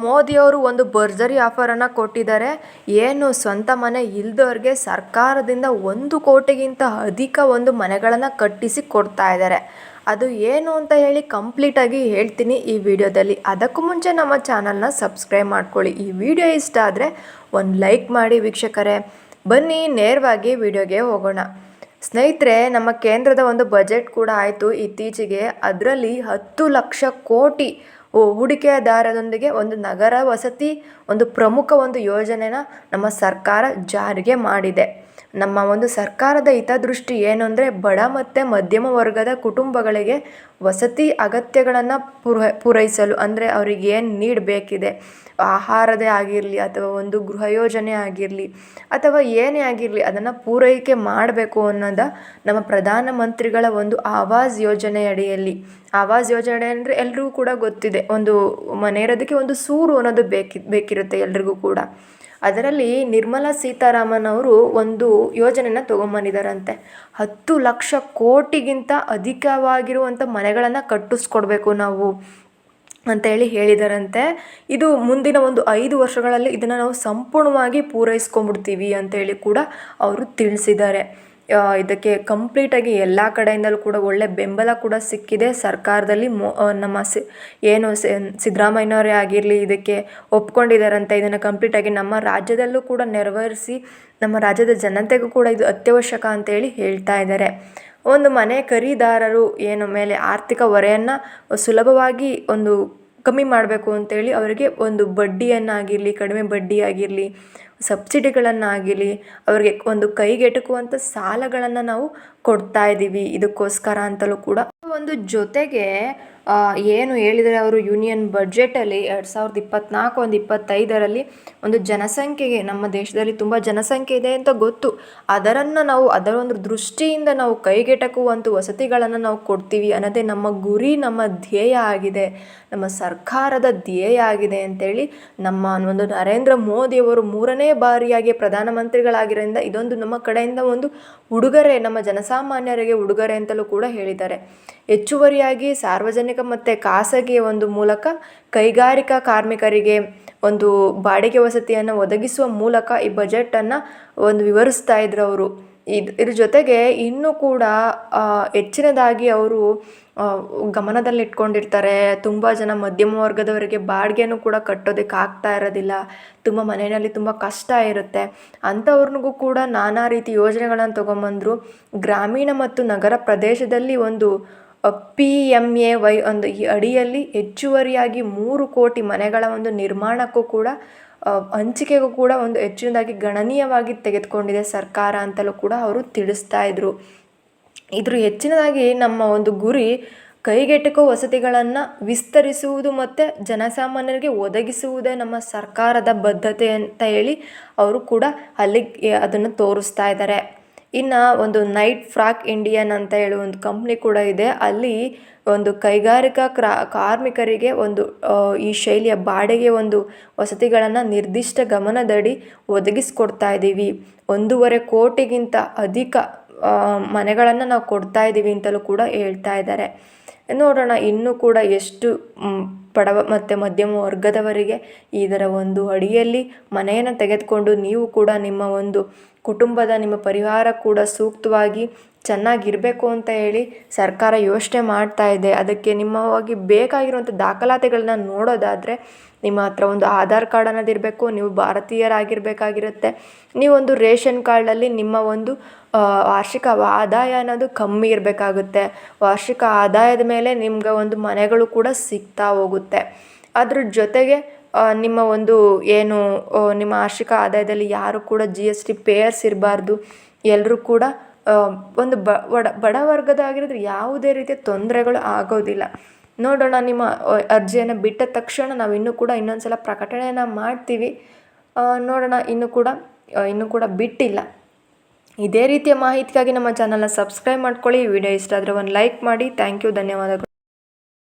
ಮೋದಿಯವರು ಒಂದು ಭರ್ಜರಿ ಆಫರನ್ನು ಕೊಟ್ಟಿದ್ದಾರೆ. ಏನು ಸ್ವಂತ ಮನೆ ಇಲ್ದವ್ರಿಗೆ ಸರ್ಕಾರದಿಂದ 1 ಕೋಟಿಗಿಂತ ಅಧಿಕ ಒಂದು ಮನೆಗಳನ್ನು ಕಟ್ಟಿಸಿ ಕೊಡ್ತಾ ಇದ್ದಾರೆ. ಅದು ಏನು ಅಂತ ಹೇಳಿ ಕಂಪ್ಲೀಟಾಗಿ ಹೇಳ್ತೀನಿ ಈ ವಿಡಿಯೋದಲ್ಲಿ. ಅದಕ್ಕೂ ಮುಂಚೆ ನಮ್ಮ ಚಾನಲ್ನ ಸಬ್ಸ್ಕ್ರೈಬ್ ಮಾಡ್ಕೊಳ್ಳಿ. ಈ ವಿಡಿಯೋ ಇಷ್ಟ ಆದರೆ ಒಂದು ಲೈಕ್ ಮಾಡಿ ವೀಕ್ಷಕರೇ. ಬನ್ನಿ ನೇರವಾಗಿ ವಿಡಿಯೋಗೆ ಹೋಗೋಣ. ಸ್ನೇಹಿತರೆ, ನಮ್ಮ ಕೇಂದ್ರದ ಒಂದು ಬಜೆಟ್ ಕೂಡ ಆಯಿತು ಇತ್ತೀಚೆಗೆ. ಅದರಲ್ಲಿ 10 ಲಕ್ಷ ಕೋಟಿ ಹೂಡಿಕೆದಾರರೊಂದಿಗೆ ಒಂದು ನಗರ ವಸತಿ ಒಂದು ಪ್ರಮುಖ ಒಂದು ಯೋಜನೆನ ನಮ್ಮ ಸರ್ಕಾರ ಜಾರಿಗೆ ಮಾಡಿದೆ. ನಮ್ಮ ಒಂದು ಸರ್ಕಾರದ ಹಿತದೃಷ್ಟಿ ಏನು ಅಂದರೆ, ಬಡ ಮತ್ತು ಮಧ್ಯಮ ವರ್ಗದ ಕುಟುಂಬಗಳಿಗೆ ವಸತಿ ಅಗತ್ಯಗಳನ್ನು ಪೂರೈಸಲು, ಅಂದರೆ ಅವರಿಗೆ ಏನು ನೀಡ್ ಬೇಕಿದೆ, ಆಹಾರದೇ ಆಗಿರಲಿ ಅಥವಾ ಒಂದು ಗೃಹ ಯೋಜನೆ ಆಗಿರಲಿ ಅಥವಾ ಏನೇ ಆಗಿರಲಿ, ಅದನ್ನು ಪೂರೈಕೆ ಮಾಡಬೇಕು ಅನ್ನೋದು ನಮ್ಮ ಪ್ರಧಾನಮಂತ್ರಿಗಳ ಒಂದು ಆವಾಸ್ ಯೋಜನೆ ಅಡಿಯಲ್ಲಿ. ಆವಾಸ್ ಯೋಜನೆ ಅಂದರೆ ಎಲ್ರಿಗೂ ಕೂಡ ಗೊತ್ತಿದೆ, ಒಂದು ಮನೆ ಇರೋದಕ್ಕೆ ಒಂದು ಸೂರು ಅನ್ನೋದು ಬೇಕಿರುತ್ತೆ ಎಲ್ರಿಗೂ ಕೂಡ. ಅದರಲ್ಲಿ ನಿರ್ಮಲಾ ಸೀತಾರಾಮನ್ ಅವರು ಒಂದು ಯೋಜನೆನ ತೊಗೊಂಬಂದಿದ್ದಾರಂತೆ. 10 ಲಕ್ಷ ಕೋಟಿಗಿಂತ ಅಧಿಕವಾಗಿರುವಂಥ ಮನೆಗಳನ್ನು ಕಟ್ಟಿಸ್ಕೊಡ್ಬೇಕು ನಾವು ಅಂತ ಹೇಳಿದಾರಂತೆ. ಇದು ಮುಂದಿನ ಒಂದು 5 ವರ್ಷಗಳಲ್ಲಿ ಇದನ್ನು ನಾವು ಸಂಪೂರ್ಣವಾಗಿ ಪೂರೈಸ್ಕೊಂಡ್ಬಿಡ್ತೀವಿ ಅಂತೇಳಿ ಕೂಡ ಅವರು ತಿಳಿಸಿದ್ದಾರೆ. ಇದಕ್ಕೆ ಕಂಪ್ಲೀಟಾಗಿ ಎಲ್ಲ ಕಡೆಯಿಂದಲೂ ಕೂಡ ಒಳ್ಳೆ ಬೆಂಬಲ ಕೂಡ ಸಿಕ್ಕಿದೆ ಸರ್ಕಾರದಲ್ಲಿ. ನಮ್ಮ ಸಿದ್ದರಾಮಯ್ಯನವರೇ ಆಗಿರಲಿ ಇದಕ್ಕೆ ಒಪ್ಕೊಂಡಿದ್ದಾರಂತೆ. ಇದನ್ನು ಕಂಪ್ಲೀಟಾಗಿ ನಮ್ಮ ರಾಜ್ಯದಲ್ಲೂ ಕೂಡ ನೆರವೇರಿಸಿ ನಮ್ಮ ರಾಜ್ಯದ ಜನತೆಗೂ ಕೂಡ ಇದು ಅತ್ಯವಶ್ಯಕ ಅಂತೇಳಿ ಹೇಳ್ತಾ ಇದ್ದಾರೆ. ಒಂದು ಮನೆ ಖರೀದಾರರು ಏನು ಮೇಲೆ ಆರ್ಥಿಕ ಹೊರೆಯನ್ನು ಸುಲಭವಾಗಿ ಒಂದು ಕಮ್ಮಿ ಮಾಡಬೇಕು ಅಂತೇಳಿ ಅವರಿಗೆ ಒಂದು ಬಡ್ಡಿಯನ್ನಾಗಿರಲಿ, ಕಡಿಮೆ ಬಡ್ಡಿಯಾಗಿರಲಿ, ಸಬ್ಸಿಡಿಗಳನ್ನಾಗಿರಲಿ, ಅವರಿಗೆ ಒಂದು ಕೈಗೆಟುಕುವಂಥ ಸಾಲಗಳನ್ನು ನಾವು ಕೊಡ್ತಾ ಇದ್ದೀವಿ ಇದಕ್ಕೋಸ್ಕರ ಅಂತಲೂ ಕೂಡ. ಒಂದು ಜೊತೆಗೆ ಏನು ಹೇಳಿದರೆ ಅವರು ಯೂನಿಯನ್ ಬಡ್ಜೆಟಲ್ಲಿ 2024-25ರಲ್ಲಿ ಒಂದು ಜನಸಂಖ್ಯೆಗೆ, ನಮ್ಮ ದೇಶದಲ್ಲಿ ತುಂಬ ಜನಸಂಖ್ಯೆ ಇದೆ ಅಂತ ಗೊತ್ತು, ಅದರ ಒಂದು ದೃಷ್ಟಿಯಿಂದ ನಾವು ಕೈಗೆಟಕುವಂಥ ವಸತಿಗಳನ್ನು ನಾವು ಕೊಡ್ತೀವಿ ಅನ್ನೋದೇ ನಮ್ಮ ಗುರಿ, ನಮ್ಮ ಧ್ಯೇಯ ಆಗಿದೆ, ನಮ್ಮ ಸರ್ಕಾರದ ಧ್ಯೇಯ ಆಗಿದೆ ಅಂತೇಳಿ ನಮ್ಮ ಒಂದು ನರೇಂದ್ರ ಮೋದಿಯವರು 3ನೇ ಬಾರಿಯಾಗಿ ಪ್ರಧಾನಮಂತ್ರಿಗಳಾಗಿರೋದ್ರಿಂದ ಇದೊಂದು ನಮ್ಮ ಕಡೆಯಿಂದ ಒಂದು ಉಡುಗೊರೆ, ನಮ್ಮ ಜನಸಾಮಾನ್ಯರಿಗೆ ಉಡುಗೊರೆ ಅಂತಲೂ ಕೂಡ ಹೇಳಿದ್ದಾರೆ. ಹೆಚ್ಚುವರಿಯಾಗಿ ಸಾರ್ವಜನಿಕ ಮತ್ತು ಖಾಸಗಿ ಒಂದು ಮೂಲಕ ಕೈಗಾರಿಕಾ ಕಾರ್ಮಿಕರಿಗೆ ಒಂದು ಬಾಡಿಗೆ ವಸತಿಯನ್ನು ಒದಗಿಸುವ ಮೂಲಕ ಈ ಬಜೆಟನ್ನು ಒಂದು ವಿವರಿಸ್ತಾ ಇದ್ರು ಅವರು. ಇದ್ರ ಜೊತೆಗೆ ಇನ್ನೂ ಕೂಡ ಹೆಚ್ಚಿನದಾಗಿ ಅವರು ಗಮನದಲ್ಲಿಟ್ಕೊಂಡಿರ್ತಾರೆ. ತುಂಬ ಜನ ಮಧ್ಯಮ ವರ್ಗದವರಿಗೆ ಬಾಡಿಗೆನೂ ಕೂಡ ಕಟ್ಟೋದಕ್ಕೆ ಆಗ್ತಾ ಇರೋದಿಲ್ಲ, ತುಂಬ ಮನೆಯಲ್ಲಿ ತುಂಬ ಕಷ್ಟ ಇರುತ್ತೆ, ಅಂಥವ್ರಿಗೂ ಕೂಡ ನಾನಾ ರೀತಿ ಯೋಜನೆಗಳನ್ನು ತೊಗೊಂಬಂದರು. ಗ್ರಾಮೀಣ ಮತ್ತು ನಗರ ಪ್ರದೇಶದಲ್ಲಿ ಒಂದು PMAY ಒಂದು ಈ ಅಡಿಯಲ್ಲಿ ಹೆಚ್ಚುವರಿಯಾಗಿ 3 ಕೋಟಿ ಮನೆಗಳ ಒಂದು ನಿರ್ಮಾಣಕ್ಕೂ ಕೂಡ ಹಂಚಿಕೆಗೂ ಕೂಡ ಒಂದು ಹೆಚ್ಚಿನದಾಗಿ ಗಣನೀಯವಾಗಿ ತೆಗೆದುಕೊಂಡಿದೆ ಸರ್ಕಾರ ಅಂತಲೂ ಕೂಡ ಅವರು ತಿಳಿಸ್ತಾ ಇದ್ರು. ಇದ್ರ ಹೆಚ್ಚಿನದಾಗಿ ನಮ್ಮ ಒಂದು ಗುರಿ ಕೈಗೆಟುಕುವ ವಸತಿಗಳನ್ನು ವಿಸ್ತರಿಸುವುದು ಮತ್ತು ಜನಸಾಮಾನ್ಯರಿಗೆ ಒದಗಿಸುವುದೇ ನಮ್ಮ ಸರ್ಕಾರದ ಬದ್ಧತೆ ಅಂತ ಹೇಳಿ ಅವರು ಕೂಡ ಅಲ್ಲಿ ಅದನ್ನು ತೋರಿಸ್ತಾ ಇದ್ದಾರೆ. ಇನ್ನು ಒಂದು ನೈಟ್ ಫ್ರಾಕ್ ಇಂಡಿಯನ್ ಅಂತ ಹೇಳಿ ಒಂದು ಕಂಪ್ನಿ ಕೂಡ ಇದೆ. ಅಲ್ಲಿ ಒಂದು ಕೈಗಾರಿಕಾ ಕಾರ್ಮಿಕರಿಗೆ ಒಂದು ಈ ಶೈಲಿಯ ಬಾಡಿಗೆ ಒಂದು ವಸತಿಗಳನ್ನು ನಿರ್ದಿಷ್ಟ ಗಮನದಡಿ ಒದಗಿಸ್ಕೊಡ್ತಾ ಇದ್ದೀವಿ. 1.5 ಕೋಟಿಗಿಂತ ಅಧಿಕ ಮನೆಗಳನ್ನು ನಾವು ಕೊಡ್ತಾ ಇದ್ದೀವಿ ಅಂತಲೂ ಕೂಡ ಹೇಳ್ತಾ ಇದ್ದಾರೆ. ನೋಡೋಣ ಇನ್ನೂ ಕೂಡ ಎಷ್ಟು ಬಡವ ಮತ್ತು ಮಧ್ಯಮ ವರ್ಗದವರಿಗೆ ಇದರ ಒಂದು ಅಡಿಯಲ್ಲಿ ಮನೆಯನ್ನು ತೆಗೆದುಕೊಂಡು ನೀವು ಕೂಡ ನಿಮ್ಮ ಒಂದು ಕುಟುಂಬದ ನಿಮ್ಮ ಪರಿವಾರ ಕೂಡ ಸೂಕ್ತವಾಗಿ ಚೆನ್ನಾಗಿರಬೇಕು ಅಂತ ಹೇಳಿ ಸರ್ಕಾರ ಯೋಚನೆ ಮಾಡ್ತಾ ಇದೆ. ಅದಕ್ಕೆ ನಿಮ್ಮವಾಗಿ ಬೇಕಾಗಿರುವಂಥ ದಾಖಲಾತಿಗಳನ್ನ ನೋಡೋದಾದರೆ ನಿಮ್ಮ ಹತ್ರ ಒಂದು ಆಧಾರ್ ಕಾರ್ಡ್ ಅನ್ನೋದಿರಬೇಕು, ನೀವು ಭಾರತೀಯರಾಗಿರಬೇಕಾಗಿರುತ್ತೆ, ನೀವೊಂದು ರೇಷನ್ ಕಾರ್ಡಲ್ಲಿ ನಿಮ್ಮ ಒಂದು ವಾರ್ಷಿಕ ಆದಾಯ ಅನ್ನೋದು ಕಮ್ಮಿ ಇರಬೇಕಾಗುತ್ತೆ. ವಾರ್ಷಿಕ ಆದಾಯದ ಮೇಲೆ ನಿಮ್ಗೆ ಒಂದು ಮನೆಗಳು ಕೂಡ ಸಿಗ್ತಾ ಹೋಗುತ್ತೆ. ಅದ್ರ ಜೊತೆಗೆ ನಿಮ್ಮ ಒಂದು ಏನು ನಿಮ್ಮ ವಾರ್ಷಿಕ ಆದಾಯದಲ್ಲಿ ಯಾರು ಕೂಡ GST ಪೇಯರ್ಸ್ ಇರಬಾರ್ದು. ಎಲ್ಲರೂ ಕೂಡ ಒಂದು ಬಡ ವರ್ಗದಾಗಿರೋದ್ರೆ ಯಾವುದೇ ರೀತಿಯ ತೊಂದರೆಗಳು ಆಗೋದಿಲ್ಲ. ನೋಡೋಣ, ನಿಮ್ಮ ಅರ್ಜಿಯನ್ನು ಬಿಟ್ಟ ತಕ್ಷಣ ನಾವು ಇನ್ನೊಂದು ಸಲ ಪ್ರಕಟಣೆಯನ್ನು ಮಾಡ್ತೀವಿ. ನೋಡೋಣ, ಇನ್ನೂ ಕೂಡ ಬಿಟ್ಟಿಲ್ಲ. ಇದೇ ರೀತಿಯ ಮಾಹಿತಿಗಾಗಿ ನಮ್ಮ ಚಾನಲ್ನ ಸಬ್ಸ್ಕ್ರೈಬ್ ಮಾಡ್ಕೊಳ್ಳಿ. ವಿಡಿಯೋ ಇಷ್ಟ ಆದರೆ ಒಂದು ಲೈಕ್ ಮಾಡಿ. ಥ್ಯಾಂಕ್ ಯು, ಧನ್ಯವಾದಗಳು.